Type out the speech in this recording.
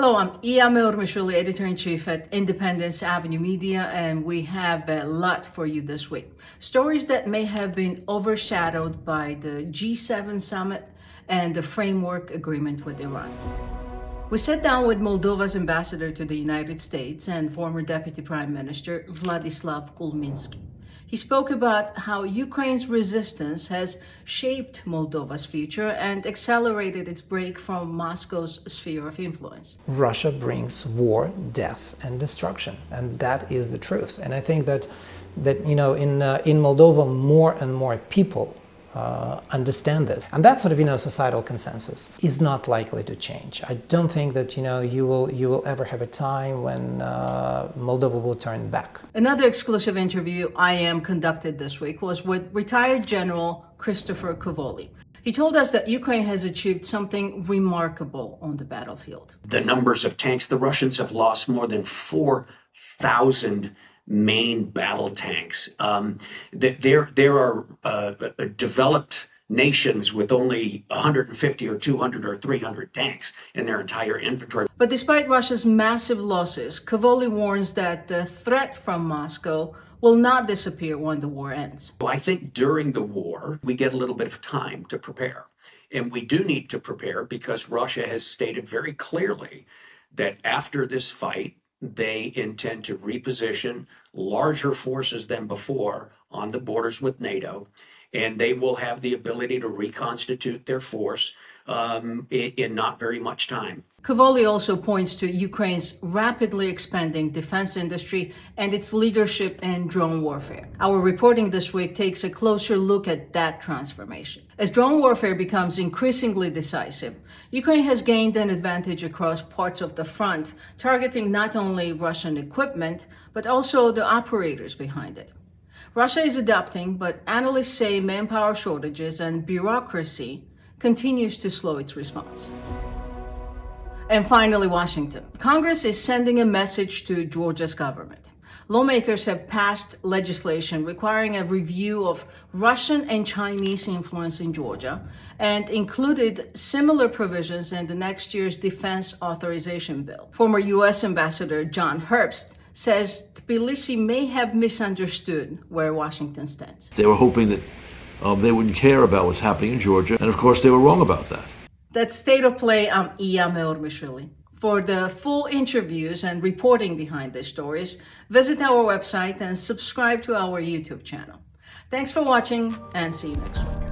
Hello, I'm IAM State, Editor-in-Chief at Independence Avenue Media, and we have a lot for you this week. Stories that may have been overshadowed by the G7 summit and the framework agreement with Iran. We sat down with Moldova's ambassador to the United States and former Deputy Prime Minister Vladislav Kulminsky. He spoke about how Ukraine's resistance has shaped Moldova's future and accelerated its break from Moscow's sphere of influence. Russia brings war, death, and destruction, and that is the truth. And I think that in Moldova, more and more people understand it, and that sort of societal consensus is not likely to change. I don't think that you will ever have a time when Moldova will turn back. Another exclusive interview IAM conducted this week was with retired General Christopher Cavoli. He told us that Ukraine has achieved something remarkable on the battlefield. The numbers of tanks, the Russians have lost more than 4,000 main battle tanks. There are developed nations with only 150 or 200 or 300 tanks in their entire inventory. But despite Russia's massive losses, Cavoli warns that the threat from Moscow will not disappear when the war ends. So I think during the war, we get a little bit of time to prepare. And we do need to prepare because Russia has stated very clearly that after this fight, they intend to reposition larger forces than before on the borders with NATO, and they will have the ability to reconstitute their force in not very much time. Cavoli also points to Ukraine's rapidly expanding defense industry and its leadership in drone warfare. Our reporting this week takes a closer look at that transformation. As drone warfare becomes increasingly decisive, Ukraine has gained an advantage across parts of the front, targeting not only Russian equipment, but also the operators behind it. Russia is adapting, but analysts say manpower shortages and bureaucracy continues to slow its response. And finally, Washington. Congress is sending a message to Georgia's government. Lawmakers have passed legislation requiring a review of Russian and Chinese influence in Georgia and included similar provisions in the next year's defense authorization bill. Former U.S. Ambassador John Herbst says Tbilisi may have misunderstood where Washington stands. They were hoping that they wouldn't care about what's happening in Georgia, and of course they were wrong about that. That's State of Play. I'm IAM State. For the full interviews and reporting behind these stories, visit our website and subscribe to our YouTube channel. Thanks for watching, and see you next week.